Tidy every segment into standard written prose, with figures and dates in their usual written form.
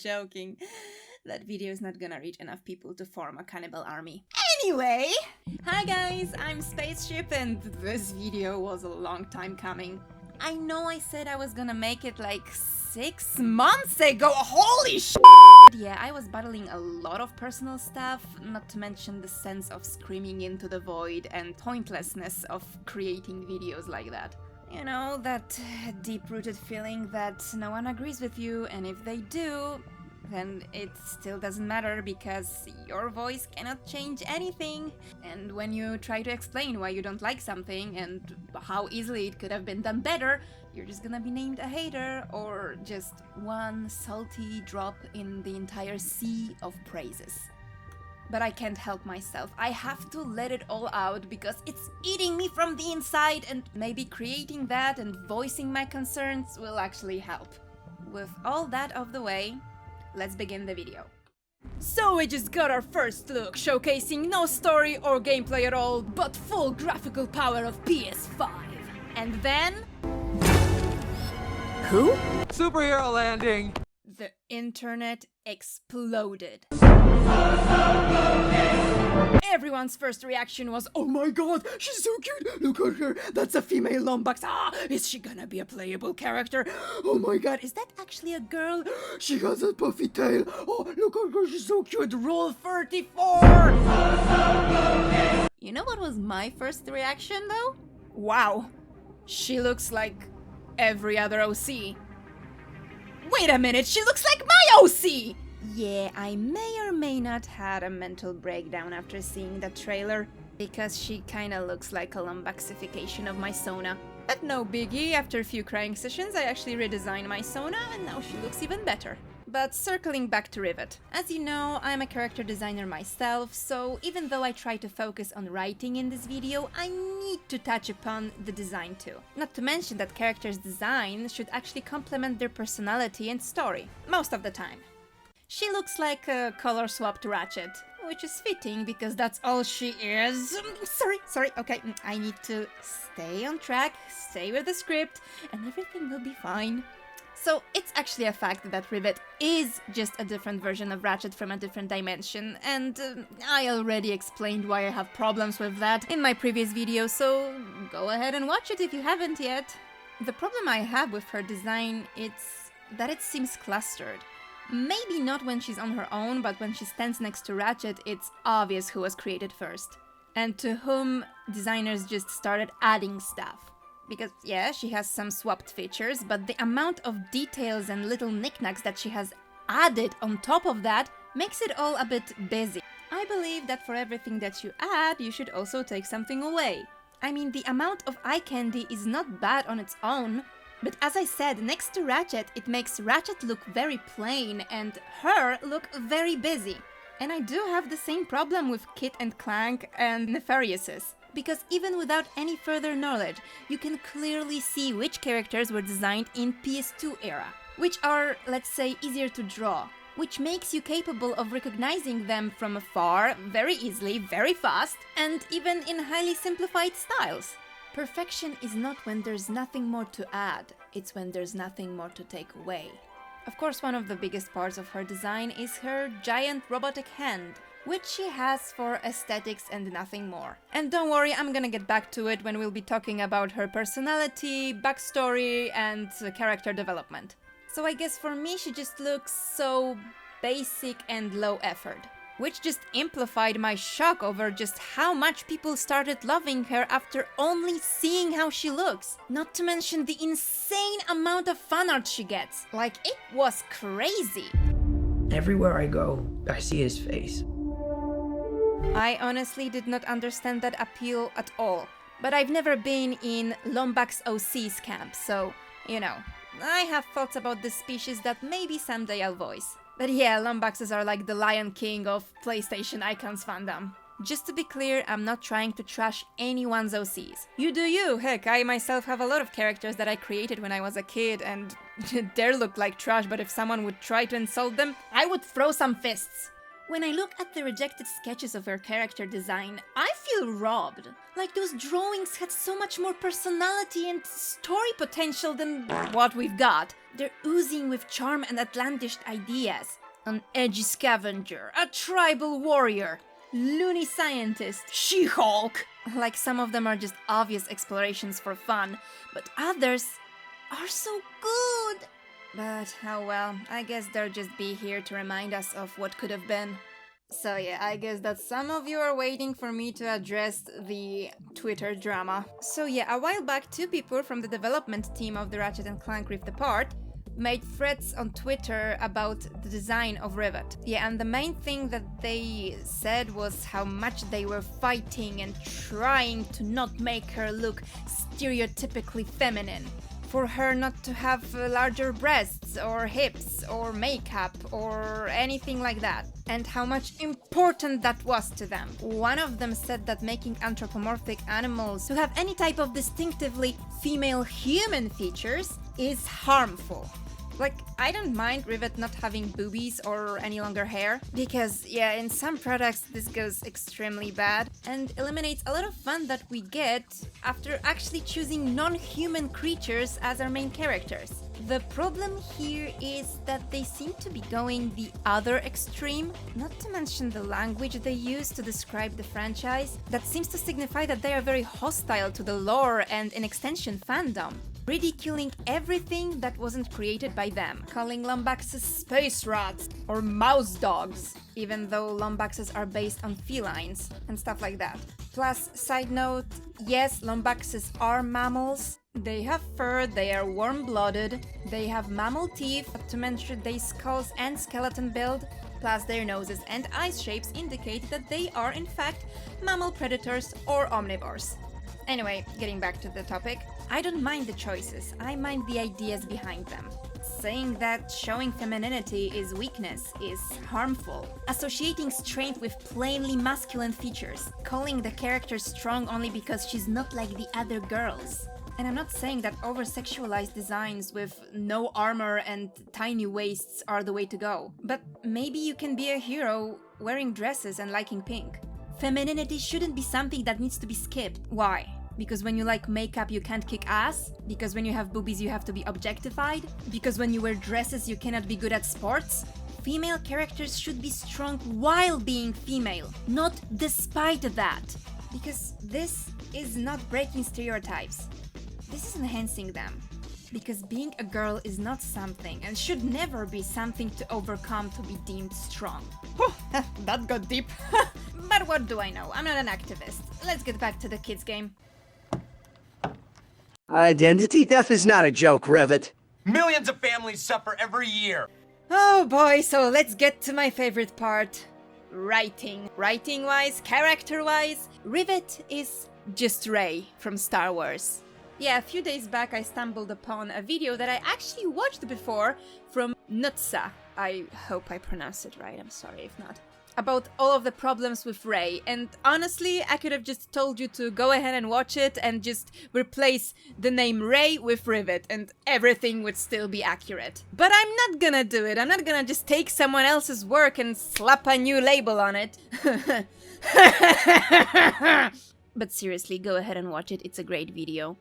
joking. That video is not gonna reach enough people to form a cannibal army. Anyway! Hi guys, I'm Spaceship and this video was a long time coming. I know I said I was gonna make it like 6 months ago, holy sh**! Yeah, I was battling a lot of personal stuff, not to mention the sense of screaming into the void and pointlessness of creating videos like that. You know, that deep-rooted feeling that no one agrees with you, and if they do, then it still doesn't matter because your voice cannot change anything. And when you try to explain why you don't like something and how easily it could have been done better, you're just gonna be named a hater or just one salty drop in the entire sea of praises. But I can't help myself. I have to let it all out because it's eating me from the inside, and maybe creating that and voicing my concerns will actually help. With all that out of the way, let's begin the video. So we just got our first look, showcasing no story or gameplay at all, but full graphical power of PS5. And then... Who? Superhero landing! The internet exploded. Everyone's first reaction was, "Oh my god, she's so cute! Look at her! That's a female Lombax! Ah, is she gonna be a playable character? Oh my god, is that actually a girl? She has a puffy tail! Oh, look at her, she's so cute! Rule 34! You know what was my first reaction though? Wow, she looks like every other OC. Wait a minute, she looks like my OC! Yeah, I may or may not had a mental breakdown after seeing the trailer, because she kinda looks like a Lombaxification of my Sona. But no biggie, after a few crying sessions I actually redesigned my Sona and now she looks even better. But circling back to Rivet. As you know, I'm a character designer myself, so even though I try to focus on writing in this video, I need to touch upon the design too. Not to mention that characters' design should actually complement their personality and story, most of the time. She looks like a color-swapped Ratchet, which is fitting because that's all she is. Sorry, okay, I need to stay on track, stay with the script, and everything will be fine. So it's actually a fact that Rivet is just a different version of Ratchet from a different dimension, and I already explained why I have problems with that in my previous video, so go ahead and watch it if you haven't yet. The problem I have with her design is that it seems clustered. Maybe not when she's on her own, but when she stands next to Ratchet, it's obvious who was created first, and to whom designers just started adding stuff. Because, yeah, she has some swapped features, but the amount of details and little knickknacks that she has added on top of that makes it all a bit busy. I believe that for everything that you add, you should also take something away. I mean, the amount of eye candy is not bad on its own, but as I said, next to Ratchet, it makes Ratchet look very plain and her look very busy. And I do have the same problem with Kit and Clank and Nefariouses. Because even without any further knowledge, you can clearly see which characters were designed in PS2 era, which are, let's say, easier to draw, which makes you capable of recognizing them from afar very easily, very fast, and even in highly simplified styles. Perfection is not when there's nothing more to add, it's when there's nothing more to take away. Of course, one of the biggest parts of her design is her giant robotic hand, which she has for aesthetics and nothing more. And don't worry, I'm gonna get back to it when we'll be talking about her personality, backstory, and character development. So I guess for me she just looks so basic and low effort, which just amplified my shock over just how much people started loving her after only seeing how she looks. Not to mention the insane amount of fan art she gets. Like, it was crazy. Everywhere I go, I see his face. I honestly did not understand that appeal at all, but I've never been in Lombax OC's camp, so, you know, I have thoughts about this species that maybe someday I'll voice. But yeah, Lombaxes are like the Lion King of PlayStation Icons fandom. Just to be clear, I'm not trying to trash anyone's OCs. You do you, heck, I myself have a lot of characters that I created when I was a kid and they look like trash, but if someone would try to insult them, I would throw some fists. When I look at the rejected sketches of her character design, I feel robbed. Like those drawings had so much more personality and story potential than what we've got. They're oozing with charm and outlandish ideas. An edgy scavenger, a tribal warrior, loony scientist, She-Hulk. Like some of them are just obvious explorations for fun, but others are so good. But, oh well, I guess they'll just be here to remind us of what could have been. So yeah, I guess that some of you are waiting for me to address the Twitter drama. So yeah, a while back, 2 people from the development team of the Ratchet & Clank Rift Apart made threads on Twitter about the design of Rivet. Yeah, and the main thing that they said was how much they were fighting and trying to not make her look stereotypically feminine. For her not to have larger breasts or hips or makeup or anything like that, and how much important that was to them. One of them said that making anthropomorphic animals to have any type of distinctively female human features is harmful. Like, I don't mind Rivet not having boobies or any longer hair, because, yeah, in some products this goes extremely bad and eliminates a lot of fun that we get after actually choosing non-human creatures as our main characters. The problem here is that they seem to be going the other extreme, not to mention the language they use to describe the franchise, that seems to signify that they are very hostile to the lore and, in extension, fandom. Ridiculing everything that wasn't created by them, calling Lombaxes space rats or mouse dogs, even though Lombaxes are based on felines and stuff like that. Plus, side note, yes, Lombaxes are mammals. They have fur, they are warm-blooded, they have mammal teeth, not to mention their skulls and skeleton build, plus their noses and eyes shapes indicate that they are in fact mammal predators or omnivores. Anyway, getting back to the topic, I don't mind the choices, I mind the ideas behind them. Saying that showing femininity is weakness is harmful. Associating strength with plainly masculine features. Calling the character strong only because she's not like the other girls. And I'm not saying that over-sexualized designs with no armor and tiny waists are the way to go. But maybe you can be a hero wearing dresses and liking pink. Femininity shouldn't be something that needs to be skipped. Why? Because when you like makeup you can't kick ass? Because when you have boobies you have to be objectified? Because when you wear dresses you cannot be good at sports? Female characters should be strong while being female, not despite that. Because this is not breaking stereotypes. This is enhancing them. Because being a girl is not something and should never be something to overcome to be deemed strong. That got deep. But what do I know? I'm not an activist. Let's get back to the kids' game. Identity theft is not a joke, Rivet. Millions of families suffer every year. Oh boy, so let's get to my favorite part. Writing. Writing-wise, character-wise, Rivet is just Rey from Star Wars. Yeah, a few days back I stumbled upon a video that I actually watched before from NUTSA. I hope I pronounced it right, I'm sorry if not. About all of the problems with Rey, and honestly, I could have just told you to go ahead and watch it and just replace the name Rey with Rivet and everything would still be accurate. But I'm not gonna do it, I'm not gonna just take someone else's work and slap a new label on it. But seriously, go ahead and watch it, it's a great video.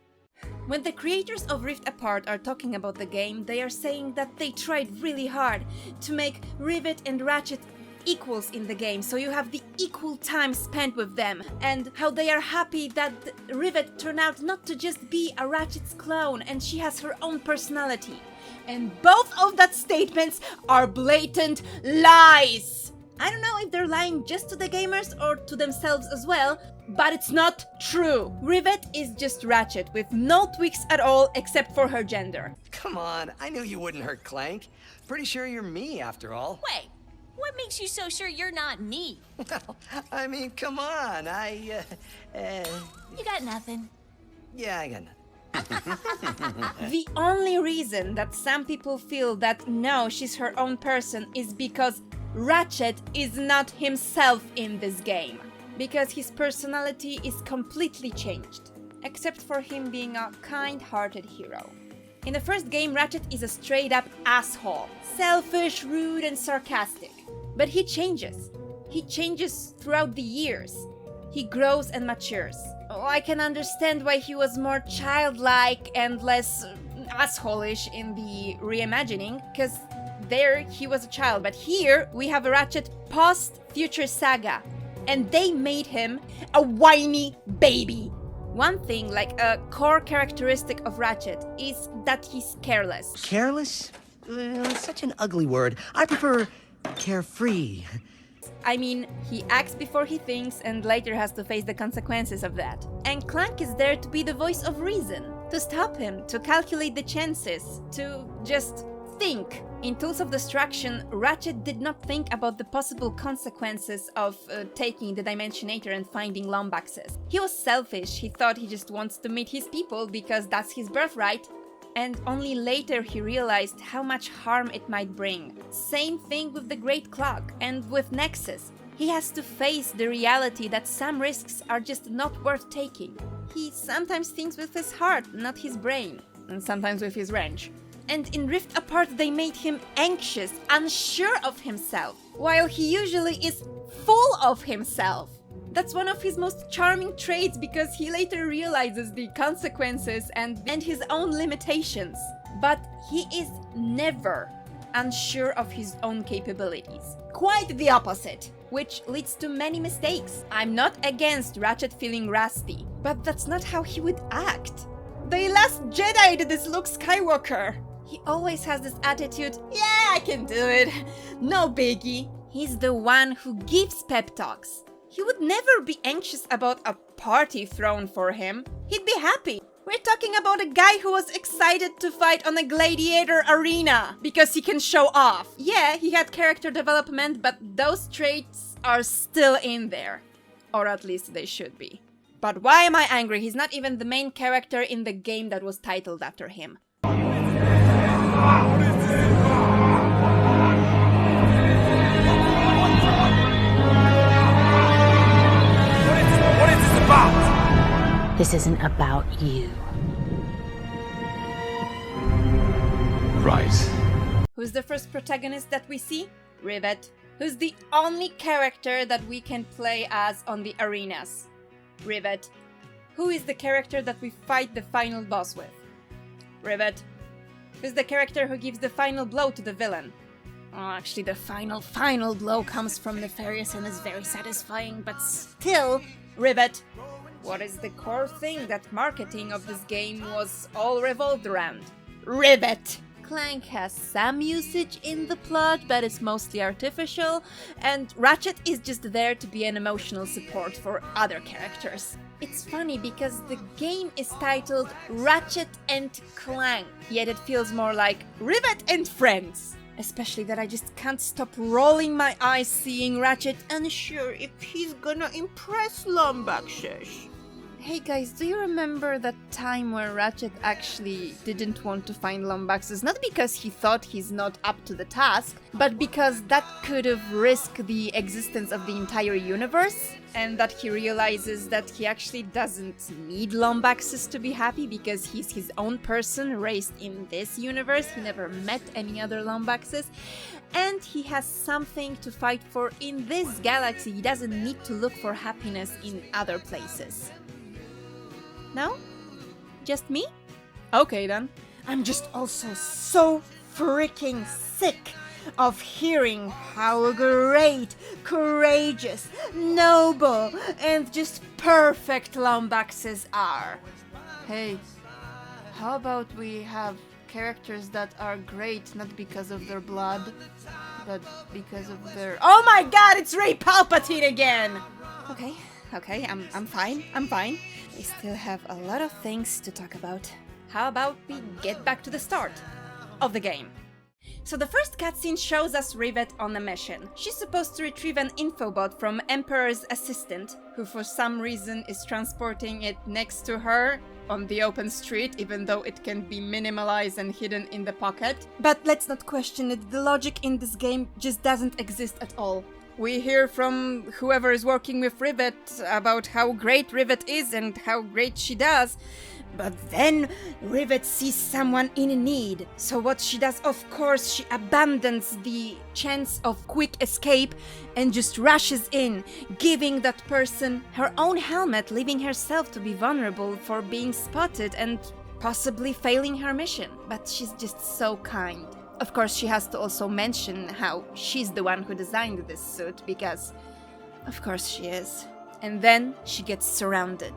When the creators of Rift Apart are talking about the game, they are saying that they tried really hard to make Rivet and Ratchet equals in the game, so you have the equal time spent with them, and how they are happy that Rivet turned out not to just be a Ratchet's clone and she has her own personality. And both of that statements are blatant lies! I don't know if they're lying just to the gamers or to themselves as well, but it's not true. Rivet is just Ratchet with no tweaks at all except for her gender. Come on, I knew you wouldn't hurt Clank. Pretty sure you're me, after all. Wait, what makes you so sure you're not me? Well, I mean, come on, You got nothing. Yeah, I got nothing. The only reason that some people feel that no, she's her own person is because Ratchet is not himself in this game. Because his personality is completely changed, except for him being a kind-hearted hero. In the first game, Ratchet is a straight-up asshole, selfish, rude, and sarcastic. But he changes. He changes throughout the years. He grows and matures. Oh, I can understand why he was more childlike and less asshole-ish in the reimagining, because there he was a child, but here we have a Ratchet post-Future Saga, and they made him a whiny baby. One thing, like a core characteristic of Ratchet, is that he's careless. Careless? Such an ugly word. I prefer carefree. I mean, he acts before he thinks and later has to face the consequences of that. And Clank is there to be the voice of reason, to stop him, to calculate the chances, to just think. In Tools of Destruction, Ratchet did not think about the possible consequences of taking the Dimensionator and finding Lombaxes. He was selfish, he thought he just wants to meet his people because that's his birthright, and only later he realized how much harm it might bring. Same thing with the Great Clock and with Nexus. He has to face the reality that some risks are just not worth taking. He sometimes thinks with his heart, not his brain, and sometimes with his wrench. And in Rift Apart they made him anxious, unsure of himself, while he usually is full of himself. That's one of his most charming traits because he later realizes the consequences and his own limitations. But he is never unsure of his own capabilities. Quite the opposite, which leads to many mistakes. I'm not against Ratchet feeling rusty, but that's not how he would act. They Last Jedi'd this Luke Skywalker. He always has this attitude, yeah, I can do it, no biggie. He's the one who gives pep talks. He would never be anxious about a party thrown for him. He'd be happy. We're talking about a guy who was excited to fight on a gladiator arena because he can show off. Yeah, he had character development, but those traits are still in there. Or at least they should be. But why am I angry? He's not even the main character in the game that was titled after him. This isn't about you. Right. Who's the first protagonist that we see? Rivet. Who's the only character that we can play as on the arenas? Rivet. Who is the character that we fight the final boss with? Rivet. Who's the character who gives the final blow to the villain? Oh, actually the final blow comes from Nefarious and is very satisfying, but still, Rivet. What is the core thing that marketing of this game was all revolved around? Rivet! Clank has some usage in the plot, but it's mostly artificial, and Ratchet is just there to be an emotional support for other characters. It's funny because the game is titled Ratchet and Clank, yet it feels more like Rivet and Friends. Especially that I just can't stop rolling my eyes seeing Ratchet unsure if he's gonna impress Lombaxes. Hey guys, do you remember that time where Ratchet actually didn't want to find Lombaxes? Not because he thought he's not up to the task, but because that could have risked the existence of the entire universe, and that he realizes that he actually doesn't need Lombaxes to be happy because he's his own person raised in this universe. He never met any other Lombaxes, and he has something to fight for in this galaxy. He doesn't need to look for happiness in other places. No? Just me? Okay then. I'm just also so freaking sick of hearing how great, courageous, noble, and just perfect Lombaxes are. Hey, how about we have characters that are great not because of their blood, but because of their... Oh my god, it's Rey Palpatine again! Okay, I'm fine. We still have a lot of things to talk about. How about we get back to the start of the game? So the first cutscene shows us Rivet on a mission. She's supposed to retrieve an infobot from Emperor's assistant, who for some reason is transporting it next to her on the open street, even though it can be minimalized and hidden in the pocket. But let's not question it, the logic in this game just doesn't exist at all. We hear from whoever is working with Rivet about how great Rivet is and how great she does, But then Rivet sees someone in need. So what she does, of course, she abandons the chance of quick escape and just rushes in, giving that person her own helmet, leaving herself to be vulnerable for being spotted and possibly failing her mission. But she's just so kind. Of course, she has to also mention how she's the one who designed this suit, because of course she is. And then she gets surrounded.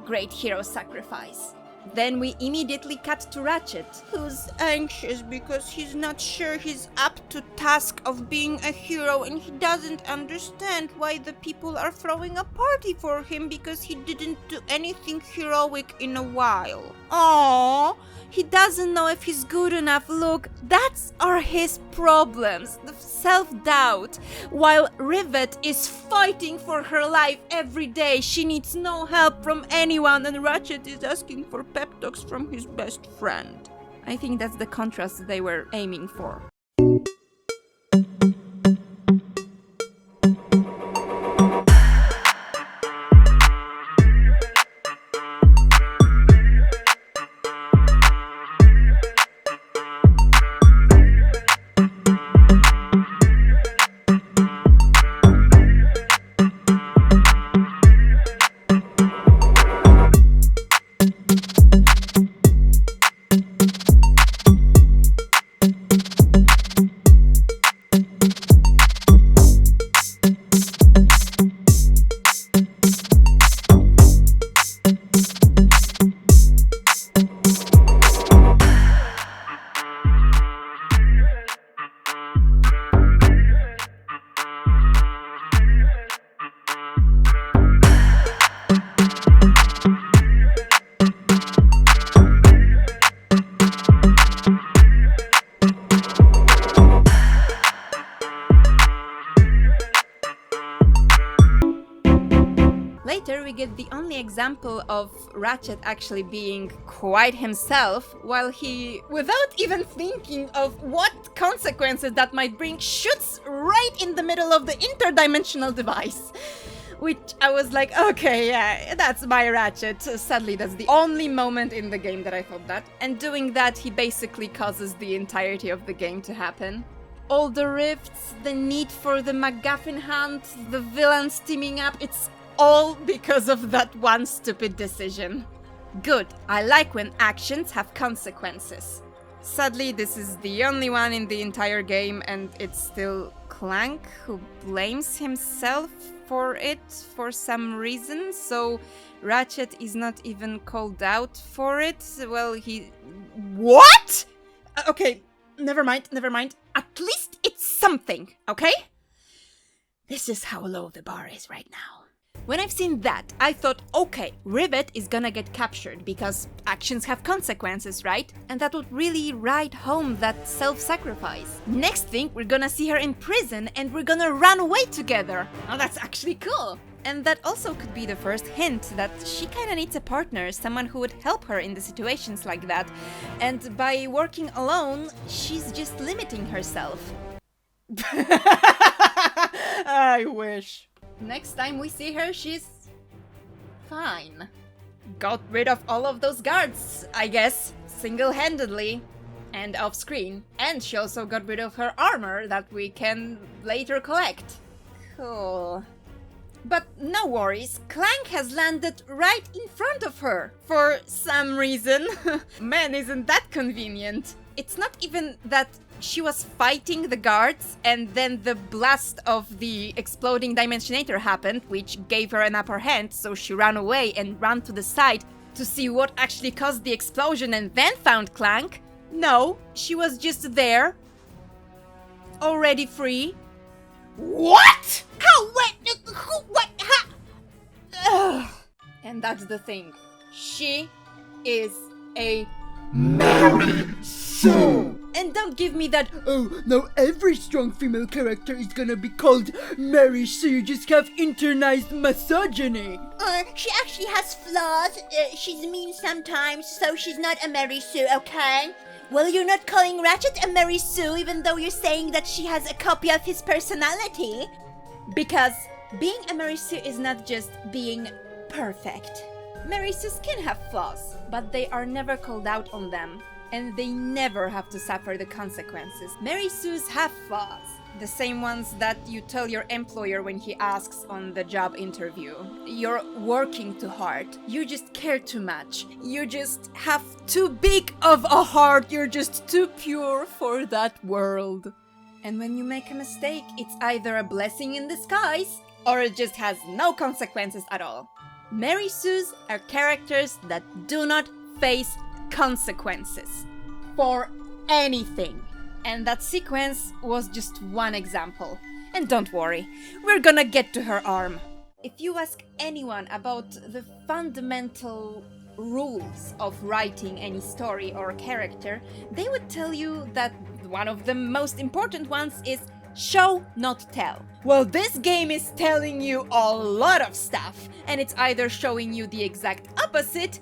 Great hero sacrifice. Then we immediately cut to Ratchet, who's anxious because he's not sure he's up to task of being a hero, and he doesn't understand why the people are throwing a party for him because he didn't do anything heroic in a while. Aww, he doesn't know if he's good enough. Look, that's are his problems, the self-doubt. While Rivet is fighting for her life every day, she needs no help from anyone, and Ratchet is asking for pep talks from his best friend. I think that's the contrast they were aiming for. Later, we get the only example of Ratchet actually being quite himself, while he, without even thinking of what consequences that might bring, shoots right in the middle of the interdimensional device. Which I was like, okay, yeah, that's my Ratchet. Sadly, that's the only moment in the game that I thought that. And doing that, he basically causes the entirety of the game to happen. All the rifts, the need for the MacGuffin hunt, the villains teaming up, it's all because of that one stupid decision. Good, I like when actions have consequences. Sadly, this is the only one in the entire game, and it's still Clank who blames himself for it for some reason, so Ratchet is not even called out for it. Well, he... What?! Okay, never mind. At least it's something, okay? This is how low the bar is right now. When I've seen that, I thought, okay, Rivet is gonna get captured because actions have consequences, right? And that would really ride home that self-sacrifice. Next thing, we're gonna see her in prison and we're gonna run away together. Oh, that's actually cool. And that also could be the first hint that she kinda needs a partner, someone who would help her in the situations like that. And by working alone, she's just limiting herself. I wish. Next time we see her, she's fine. Got rid of all of those guards, I guess, single-handedly and off-screen. And she also got rid of her armor that we can later collect. Cool. But no worries, Clank has landed right in front of her for some reason. Man, isn't that convenient? It's not even that she was fighting the guards and then the blast of the exploding Dimensionator happened, which gave her an upper hand, so she ran away and ran to the side to see what actually caused the explosion and then found Clank. No, she was just there, already free. What? How? What? Who? What? How? Ugh. And that's the thing. She is a Mary Sue. And don't give me that, oh, now every strong female character is gonna be called Mary Sue, you just have internalized misogyny. She actually has flaws. She's mean sometimes, so she's not a Mary Sue, okay? Well, you're not calling Ratchet a Mary Sue, even though you're saying that she has a copy of his personality. Because being a Mary Sue is not just being perfect. Mary Sue's can have flaws, but they are never called out on them, and they never have to suffer the consequences. Mary Sue's have flaws. The same ones that you tell your employer when he asks on the job interview. You're working too hard. You just care too much. You just have too big of a heart. You're just too pure for that world. And when you make a mistake, it's either a blessing in disguise or it just has no consequences at all. Mary Sue's are characters that do not face consequences for anything. And that sequence was just one example. And don't worry, we're gonna get to her arm. If you ask anyone about the fundamental rules of writing any story or character, they would tell you that one of the most important ones is show, not tell. Well, this game is telling you a lot of stuff, and it's either showing you the exact opposite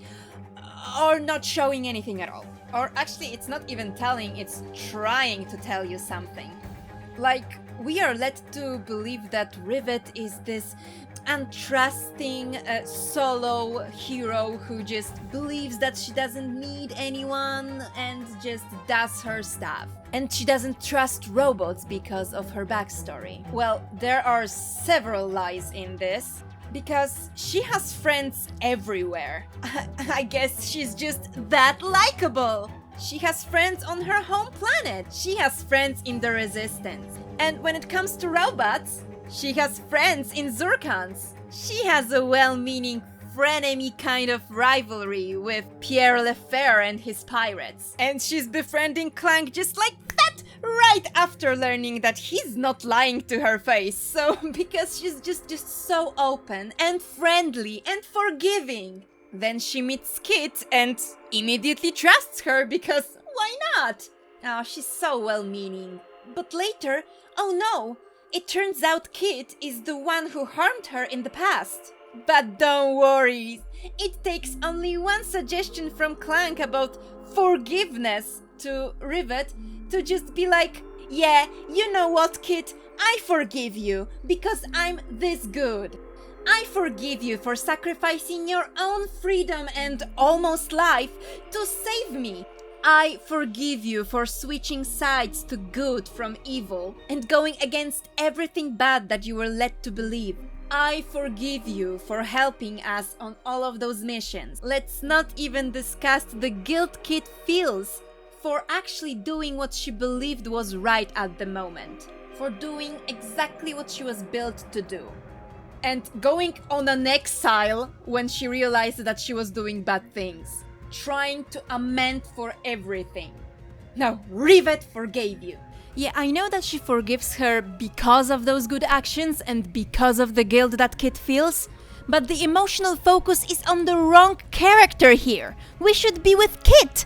or not showing anything at all. Or actually, it's not even telling, it's trying to tell you something. Like, we are led to believe that Rivet is this untrusting solo hero who just believes that she doesn't need anyone and just does her stuff. And she doesn't trust robots because of her backstory. Well, there are several lies in this. Because she has friends everywhere. I guess she's just that likable. She has friends on her home planet. She has friends in the Resistance. And when it comes to robots, she has friends in Zurkons. She has a well-meaning frenemy kind of rivalry with Pierre Lefebvre and his pirates. And she's befriending Clank just like that right after learning that he's not lying to her face. So, because she's just so open and friendly and forgiving. Then she meets Kit and immediately trusts her because why not? Oh, she's so well-meaning. But later, oh no, it turns out Kit is the one who harmed her in the past. But don't worry, it takes only one suggestion from Clank about forgiveness to Rivet to just be like, yeah, you know what, Kit, I forgive you because I'm this good. I forgive you for sacrificing your own freedom and almost life to save me. I forgive you for switching sides to good from evil and going against everything bad that you were led to believe. I forgive you for helping us on all of those missions. Let's not even discuss the guilt Kit feels for actually doing what she believed was right at the moment. For doing exactly what she was built to do. And going on an exile when she realized that she was doing bad things. Trying to amend for everything. No, Rivet forgave you. Yeah, I know that she forgives her because of those good actions and because of the guilt that Kit feels, but the emotional focus is on the wrong character here. We should be with Kit,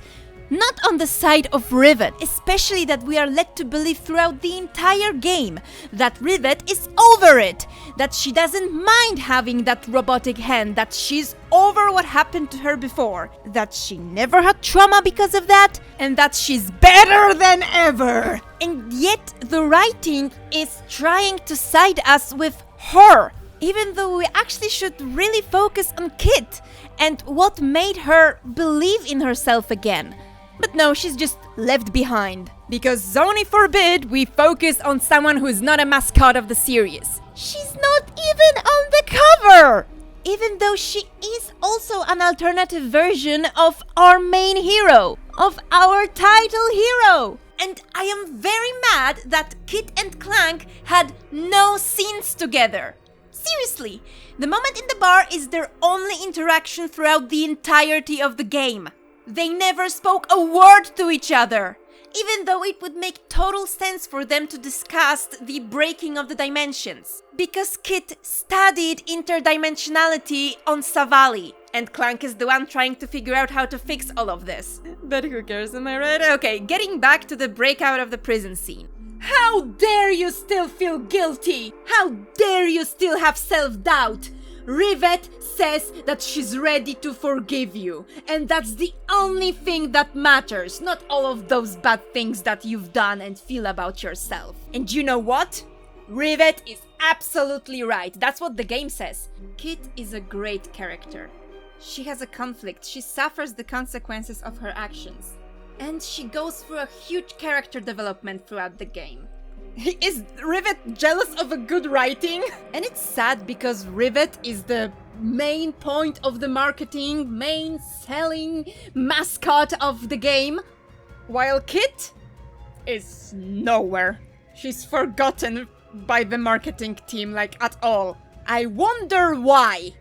not on the side of Rivet, especially that we are led to believe throughout the entire game that Rivet is over it, that she doesn't mind having that robotic hand, that she's over what happened to her before, that she never had trauma because of that, and that she's better than ever. And yet the writing is trying to side us with her, even though we actually should really focus on Kit and what made her believe in herself again. But no, she's just left behind. Because Zoni forbid we focus on someone who's not a mascot of the series. She's not even on the cover! Even though she is also an alternative version of our main hero. Of our title hero. And I am very mad that Kit and Clank had no scenes together. Seriously, the moment in the bar is their only interaction throughout the entirety of the game. They never spoke a word to each other, even though it would make total sense for them to discuss the breaking of the dimensions. Because Kit studied interdimensionality on Savali, and Clank is the one trying to figure out how to fix all of this. But who cares, am I right? Okay, getting back to the breakout of the prison scene. How dare you still feel guilty? How dare you still have self-doubt? Rivet says that she's ready to forgive you, and that's the only thing that matters, not all of those bad things that you've done and feel about yourself. And you know what? Rivet is absolutely right. That's what the game says. Kit is a great character. She has a conflict. She suffers the consequences of her actions. And she goes through a huge character development throughout the game. Is Rivet jealous of a good writing? And it's sad because Rivet is the main point of the marketing, main selling mascot of the game, while Kit is nowhere. She's forgotten by the marketing team, like, at all. I wonder why.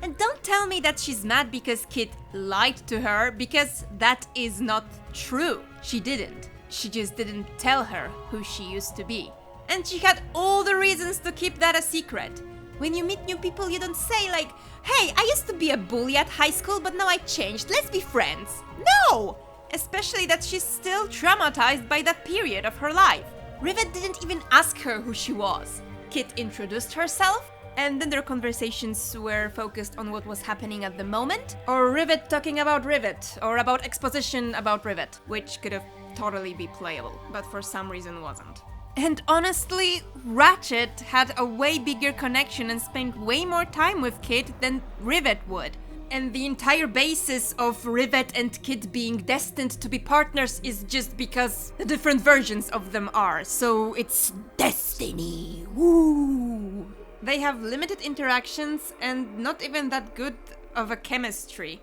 And don't tell me that she's mad because Kit lied to her, because that is not true. She didn't. She just didn't tell her who she used to be. And she had all the reasons to keep that a secret. When you meet new people, you don't say like, hey, I used to be a bully at high school, but now I changed. Let's be friends. No! Especially that she's still traumatized by that period of her life. Rivet didn't even ask her who she was. Kit introduced herself, and then their conversations were focused on what was happening at the moment, or Rivet talking about Rivet, or about exposition about Rivet, which could have totally be playable, but for some reason wasn't. And honestly, Ratchet had a way bigger connection and spent way more time with Kit than Rivet would. And the entire basis of Rivet and Kit being destined to be partners is just because the different versions of them are, so it's destiny. Woo! They have limited interactions and not even that good of a chemistry.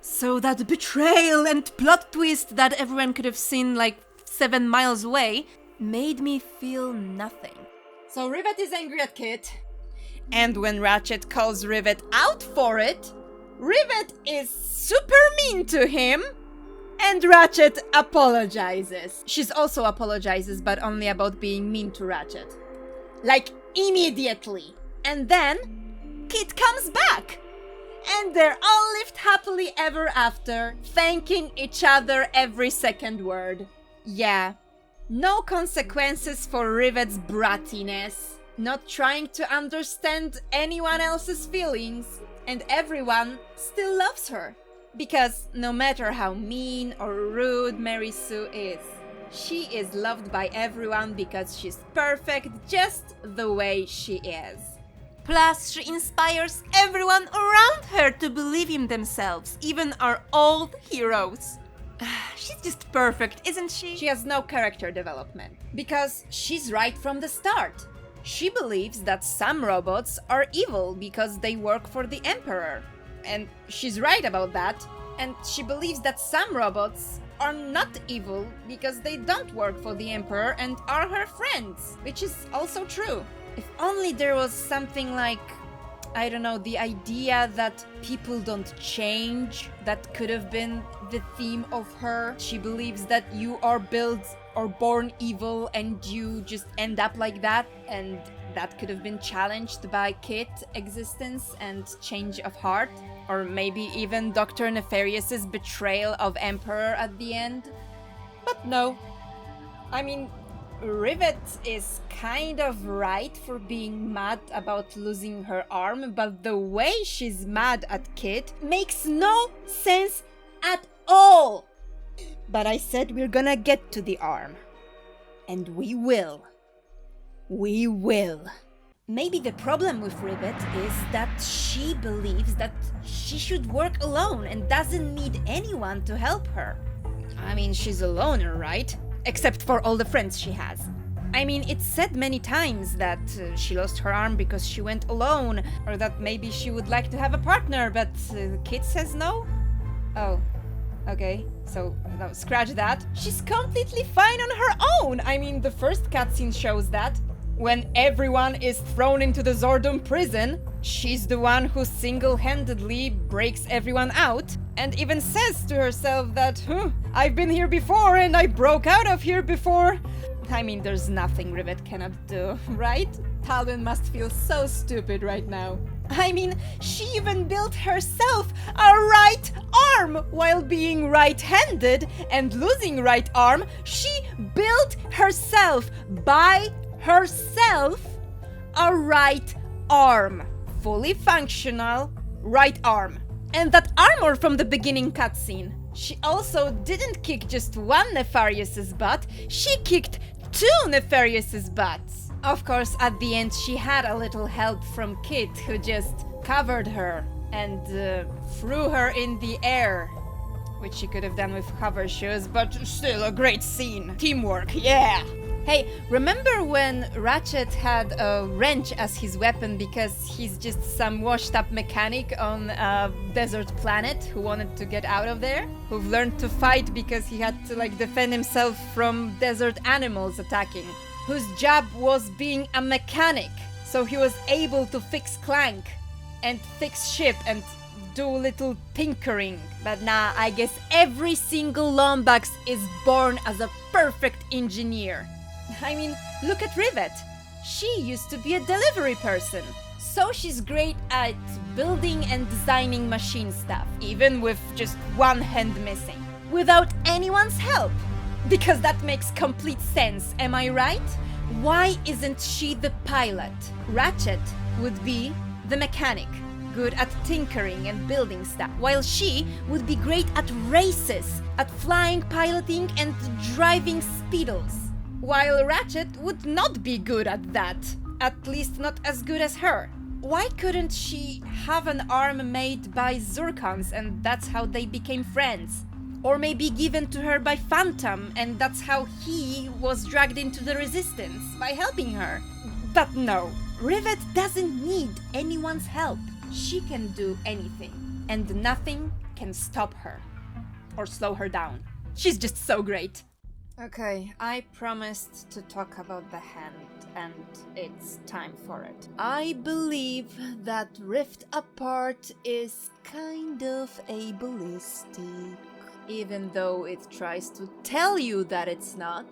So that betrayal and plot twist that everyone could have seen like 7 miles away made me feel nothing. So Rivet is angry at Kit, and when Ratchet calls Rivet out for it, Rivet is super mean to him, and Ratchet apologizes. She's also apologizes, but only about being mean to Ratchet. Like, immediately. And then, Kit comes back! And they're all lived happily ever after, thanking each other every second word. Yeah. No consequences for Rivet's brattiness. Not trying to understand anyone else's feelings. And everyone still loves her. Because no matter how mean or rude Mary Sue is, she is loved by everyone because she's perfect just the way she is. Plus, she inspires everyone around her to believe in themselves, even our old heroes. She's just perfect, isn't she? She has no character development, because she's right from the start. She believes that some robots are evil because they work for the Emperor. And she's right about that. And she believes that some robots are not evil because they don't work for the Emperor and are her friends, which is also true. If only there was something like, I don't know, the idea that people don't change, that could have been the theme of her. She believes that you are built or born evil and you just end up like that, and that could have been challenged by Kit's existence and change of heart, or maybe even Dr. Nefarious's betrayal of Emperor at the end. But no. I mean, Rivet is kind of right for being mad about losing her arm, but the way she's mad at Kit makes no sense at all. But I said we're gonna get to the arm. And we will. We will. Maybe the problem with Rivet is that she believes that she should work alone and doesn't need anyone to help her. I mean, she's a loner, right? Except for all the friends she has. I mean, it's said many times that she lost her arm because she went alone, or that maybe she would like to have a partner, but Kit says no? Oh, okay, so no, scratch that. She's completely fine on her own! I mean, the first cutscene shows that. When everyone is thrown into the Zordon prison, she's the one who single-handedly breaks everyone out, and even says to herself that, I've been here before and I broke out of here before. I mean, there's nothing Rivet cannot do, right? Talwyn must feel so stupid right now. I mean, she even built herself a right arm while being right-handed, and losing right arm, she built herself by herself a right arm. Fully functional right arm. And that armor from the beginning cutscene. She also didn't kick just one Nefarious's butt, she kicked 2 Nefarious's butts. Of course, at the end she had a little help from Kit, who just covered her. and threw her in the air, which she could have done with hover shoes, but still a great scene. Teamwork, yeah! Hey, remember when Ratchet had a wrench as his weapon because he's just some washed-up mechanic on a desert planet who wanted to get out of there? Who've learned to fight because he had to, defend himself from desert animals attacking. Whose job was being a mechanic, so he was able to fix Clank and fix ship and do little tinkering. But nah, I guess every single Lombax is born as a perfect engineer. I mean, look at Rivet. She used to be a delivery person, so she's great at building and designing machine stuff, even with just one hand missing, without anyone's help. Because that makes complete sense, am I right? Why isn't she the pilot? Ratchet would be the mechanic, good at tinkering and building stuff, while she would be great at races, at flying, piloting, and driving speedles. While Ratchet would not be good at that, at least not as good as her. Why couldn't she have an arm made by Zurkons and that's how they became friends? Or maybe given to her by Phantom and that's how he was dragged into the Resistance, by helping her? But no, Rivet doesn't need anyone's help. She can do anything, and nothing can stop her or slow her down. She's just so great. Okay, I promised to talk about the hand, and it's time for it. I believe that Rift Apart is kind of ableistic, even though it tries to tell you that it's not,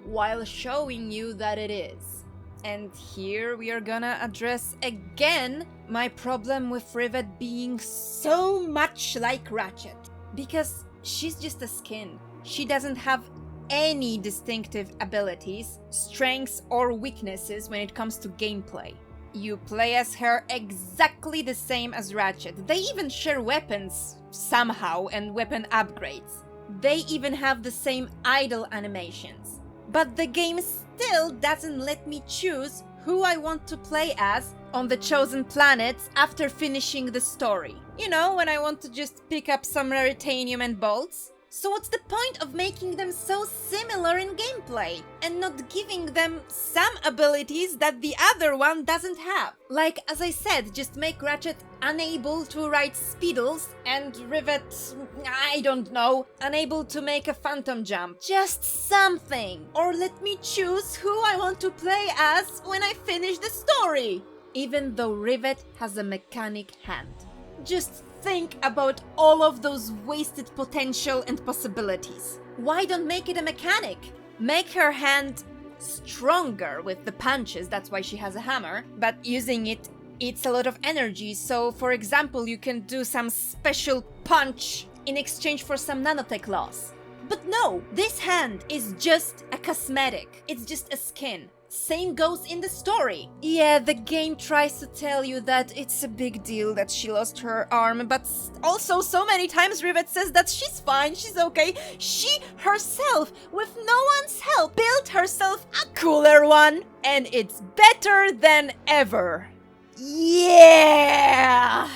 while showing you that it is. And here we are gonna address again my problem with Rivet being so much like Ratchet. Because she's just a skin. She doesn't have any distinctive abilities, strengths, or weaknesses when it comes to gameplay. You play as her exactly the same as Ratchet. They even share weapons somehow and weapon upgrades. They even have the same idle animations. But the game still doesn't let me choose who I want to play as on the chosen planets after finishing the story. You know, when I want to just pick up some raritanium and bolts. So what's the point of making them so similar in gameplay and not giving them some abilities that the other one doesn't have? Like, as I said, just make Ratchet unable to ride speedles and Rivet, I don't know, unable to make a phantom jump. Just something! Or let me choose who I want to play as when I finish the story! Even though Rivet has a mechanic hand. Just think about all of those wasted potential and possibilities. Why don't make it a mechanic? Make her hand stronger with the punches, that's why she has a hammer, but using it eats a lot of energy, so for example you can do some special punch in exchange for some nanotech loss. But no, this hand is just a cosmetic, it's just a skin. Same goes in the story. Yeah, the game tries to tell you that it's a big deal that she lost her arm, but also so many times Rivet says that she's fine, she's okay. She herself, with no one's help, built herself a cooler one, and it's better than ever. Yeah!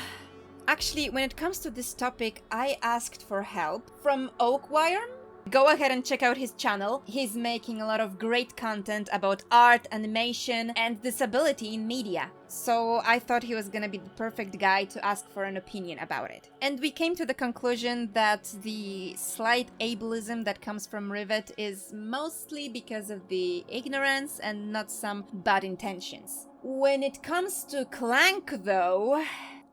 Actually, when it comes to this topic, I asked for help from OAKWYRM. Go ahead and check out his channel. He's making a lot of great content about art, animation, and disability in media. So I thought he was gonna be the perfect guy to ask for an opinion about it. And we came to the conclusion that the slight ableism that comes from Rivet is mostly because of the ignorance and not some bad intentions. When it comes to Clank though,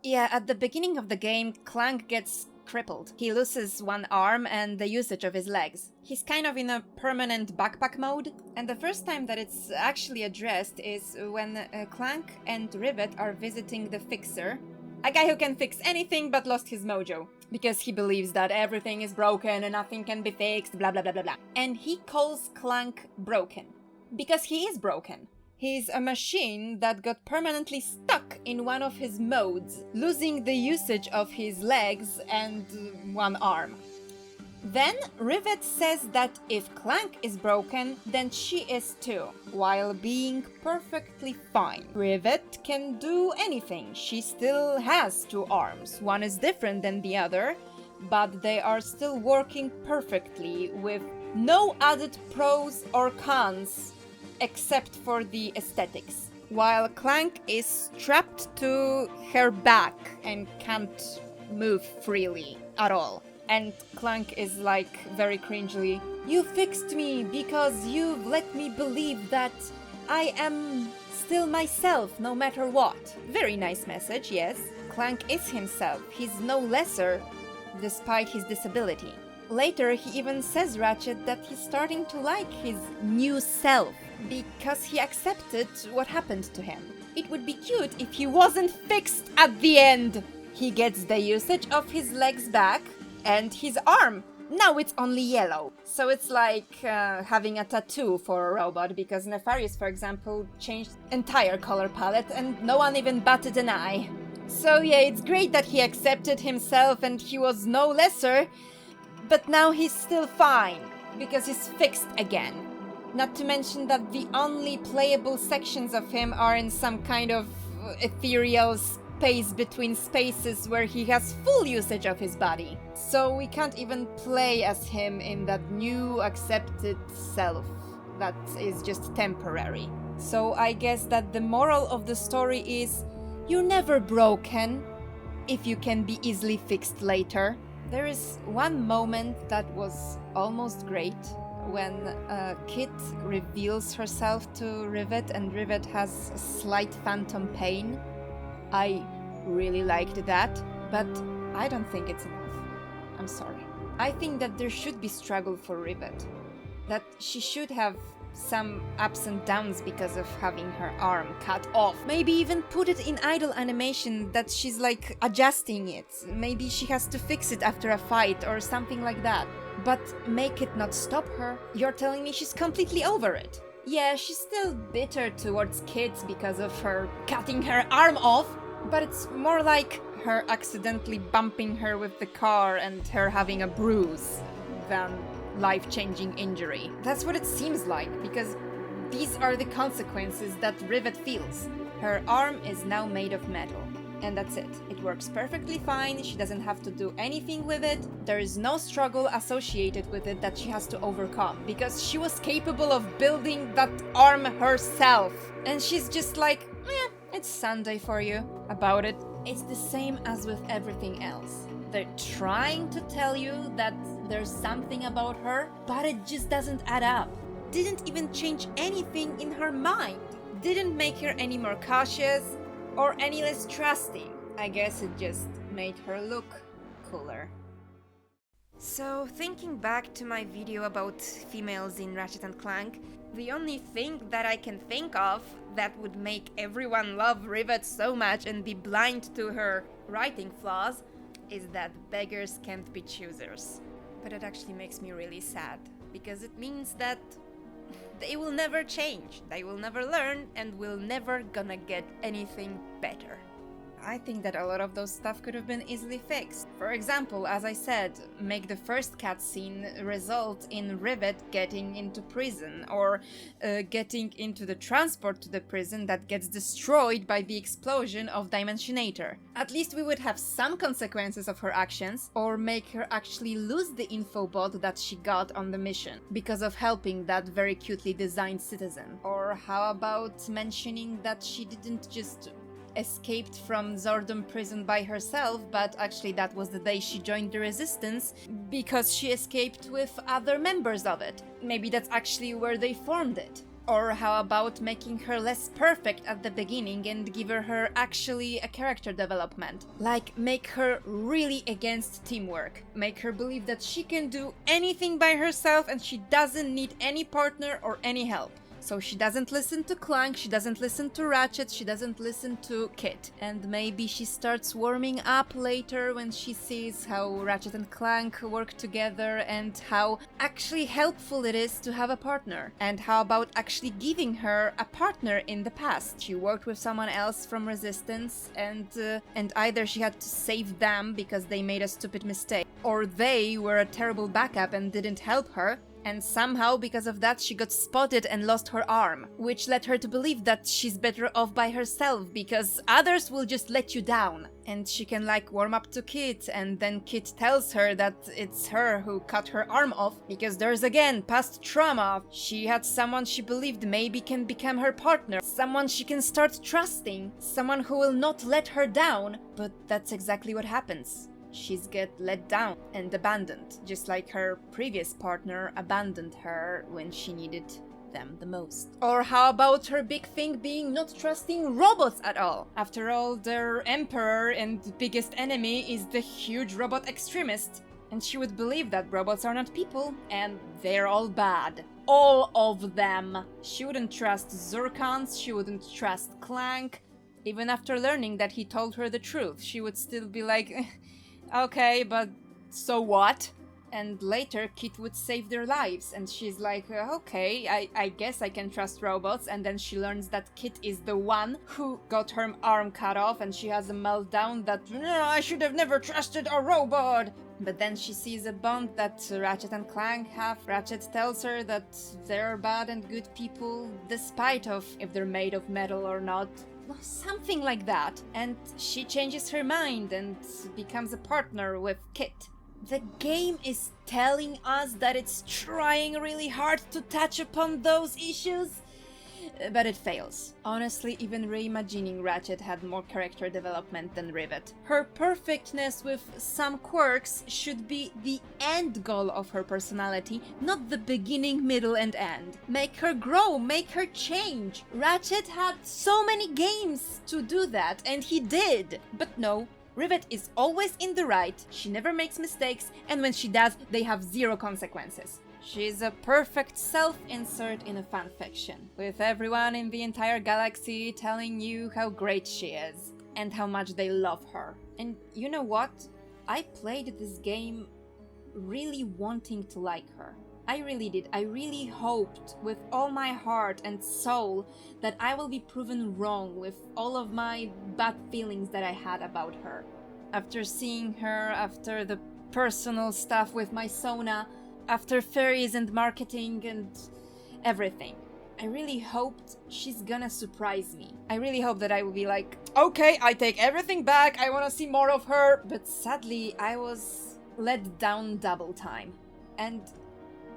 yeah, at the beginning of the game, Clank gets crippled. He loses one arm and the usage of his legs. He's kind of in a permanent backpack mode, and the first time that it's actually addressed is when Clank and Rivet are visiting the Fixer, a guy who can fix anything but lost his mojo, because he believes that everything is broken and nothing can be fixed, blah blah blah blah blah. And he calls Clank broken, because he is broken. He's a machine that got permanently stuck in one of his modes, losing the usage of his legs and one arm. Then Rivet says that if Clank is broken, then she is too, while being perfectly fine. Rivet can do anything. She still has two arms. One is different than the other, but they are still working perfectly with no added pros or cons except for the aesthetics. While Clank is strapped to her back and can't move freely at all. And Clank is like, very cringely, "You fixed me because you've let me believe that I am still myself no matter what." Very nice message, yes. Clank is himself. He's no lesser despite his disability. Later, he even says Ratchet that he's starting to like his new self because he accepted what happened to him. It would be cute if he wasn't fixed at the end. He gets the usage of his legs back and his arm. Now it's only yellow. So it's like having a tattoo for a robot, because Nefarious, for example, changed entire color palette and no one even batted an eye. So yeah, it's great that he accepted himself and he was no lesser, but now he's still fine, because he's fixed again. Not to mention that the only playable sections of him are in some kind of ethereal space between spaces where he has full usage of his body. So we can't even play as him in that new accepted self that is just temporary. So I guess that the moral of the story is, you're never broken if you can be easily fixed later. There is one moment that was almost great, when Kit reveals herself to Rivet and Rivet has a slight phantom pain. I really liked that, but I don't think it's enough. I'm sorry. I think that there should be struggle for Rivet. That she should have some ups and downs because of having her arm cut off. Maybe even put it in idle animation that she's like adjusting it. Maybe she has to fix it after a fight or something like that. But make it not stop her. You're telling me she's completely over it. Yeah, she's still bitter towards kids because of her cutting her arm off, but it's more like her accidentally bumping her with the car and her having a bruise than life-changing injury. That's what it seems like, because these are the consequences that Rivet feels. Her arm is now made of metal. And that's it. It works perfectly fine, she doesn't have to do anything with it, there is no struggle associated with it that she has to overcome, because she was capable of building that arm herself. And she's just like, it's Sunday for you about it. It's the same as with everything else. They're trying to tell you that there's something about her, but it just doesn't add up. Didn't even change anything in her mind. Didn't make her any more cautious or any less trusting. I guess it just made her look cooler. So, thinking back to my video about females in Ratchet and Clank, the only thing that I can think of that would make everyone love Rivet so much and be blind to her writing flaws is that beggars can't be choosers. But it actually makes me really sad, because it means that they will never change, they will never learn, and will never gonna get anything better. I think that a lot of those stuff could have been easily fixed. For example, as I said, make the first cutscene result in Rivet getting into prison, or getting into the transport to the prison that gets destroyed by the explosion of Dimensionator. At least we would have some consequences of her actions, or make her actually lose the infobot that she got on the mission because of helping that very cutely designed citizen. Or how about mentioning that she didn't just escaped from Zordon prison by herself, but actually that was the day she joined the Resistance, because she escaped with other members of it. Maybe that's actually where they formed it. Or how about making her less perfect at the beginning and give her actually a character development? Like, make her really against teamwork. Make her believe that she can do anything by herself and she doesn't need any partner or any help. So she doesn't listen to Clank, she doesn't listen to Ratchet, she doesn't listen to Kit. And maybe she starts warming up later when she sees how Ratchet and Clank work together and how actually helpful it is to have a partner. And how about actually giving her a partner in the past? She worked with someone else from Resistance, and either she had to save them because they made a stupid mistake, or they were a terrible backup and didn't help her. And somehow, because of that, she got spotted and lost her arm, which led her to believe that she's better off by herself because others will just let you down. And she can like warm up to Kit, and then Kit tells her that it's her who cut her arm off because there's again past trauma. She had someone she believed maybe can become her partner, someone she can start trusting, someone who will not let her down. But that's exactly what happens. She's get let down and abandoned, just like her previous partner abandoned her when she needed them the most. Or how about her big thing being not trusting robots at all? After all, their emperor and biggest enemy is the huge robot extremist, and she would believe that robots are not people, and they're all bad. All of them. She wouldn't trust Zurkons, she wouldn't trust Clank. Even after learning that he told her the truth, she would still be like, okay, but so what? And later, Kit would save their lives, and she's like, okay, I guess I can trust robots. And then she learns that Kit is the one who got her arm cut off, and she has a meltdown that, no, I should have never trusted a robot. But then she sees a bond that Ratchet and Clank have. Ratchet tells her that they're bad and good people, despite of if they're made of metal or not. Something like that. And she changes her mind and becomes a partner with Kit. The game is telling us that it's trying really hard to touch upon those issues, but it fails. Honestly, even reimagining Ratchet had more character development than Rivet. Her perfectness with some quirks should be the end goal of her personality, not the beginning, middle, and end. Make her grow, make her change. Ratchet had so many games to do that, and he did. But no, Rivet is always in the right, she never makes mistakes, and when she does, they have zero consequences. She's a perfect self-insert in a fanfiction, with everyone in the entire galaxy telling you how great she is, and how much they love her. And you know what? I played this game really wanting to like her. I really did. I really hoped with all my heart and soul that I will be proven wrong with all of my bad feelings that I had about her. After seeing her, after the personal stuff with my Sona, after fairies and marketing and everything. I really hoped she's gonna surprise me. I really hope that I will be like, okay, I take everything back, I wanna see more of her. But sadly, I was let down double time. And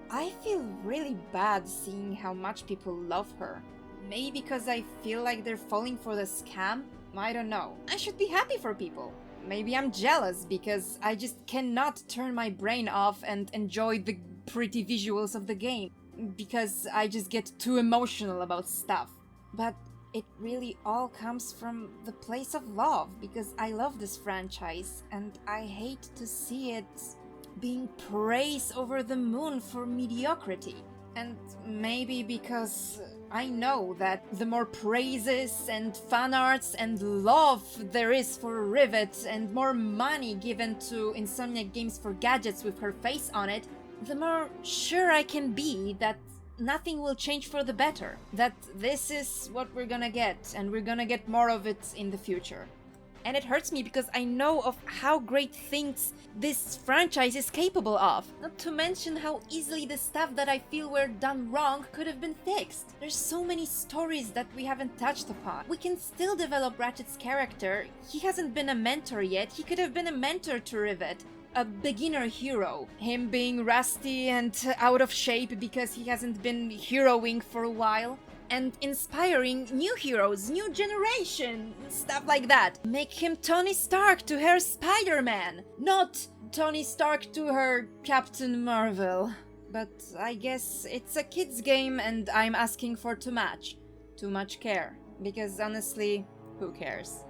I feel really bad seeing how much people love her. Maybe because I feel like they're falling for the scam? I don't know. I should be happy for people. Maybe I'm jealous because I just cannot turn my brain off and enjoy the pretty visuals of the game. Because I just get too emotional about stuff. But it really all comes from the place of love, because I love this franchise and I hate to see it being praised over the moon for mediocrity. And maybe because I know that the more praises and fan arts and love there is for Rivet and more money given to Insomniac Games for gadgets with her face on it, the more sure I can be that nothing will change for the better. That this is what we're gonna get, and we're gonna get more of it in the future. And it hurts me because I know of how great things this franchise is capable of. Not to mention how easily the stuff that I feel were done wrong could have been fixed. There's so many stories that we haven't touched upon. We can still develop Ratchet's character. He hasn't been a mentor yet. He could have been a mentor to Rivet. A beginner hero. Him being rusty and out of shape because he hasn't been heroing for a while. And inspiring new heroes, new generation, stuff like that. Make him Tony Stark to her Spider-Man, not Tony Stark to her Captain Marvel. But I guess it's a kid's game and I'm asking for too much care. Because honestly, who cares?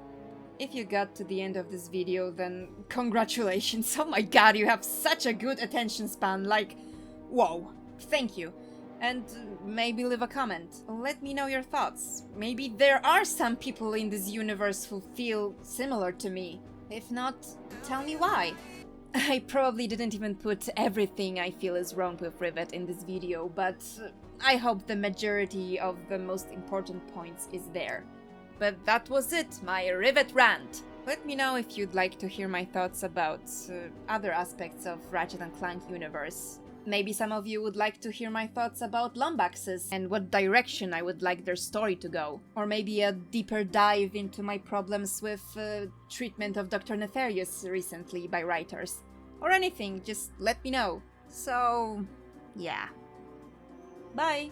If you got to the end of this video, then congratulations. Oh my god, you have such a good attention span, like, whoa, thank you. and maybe leave a comment. Let me know your thoughts. Maybe there are some people in this universe who feel similar to me. If not, tell me why. I probably didn't even put everything I feel is wrong with Rivet in this video, but I hope the majority of the most important points is there. But that was it, my Rivet rant! Let me know if you'd like to hear my thoughts about other aspects of Ratchet & Clank universe. Maybe some of you would like to hear my thoughts about Lombaxes and what direction I would like their story to go. Or maybe a deeper dive into my problems with treatment of Dr. Nefarious recently by writers. Or anything, just let me know. So, yeah. Bye!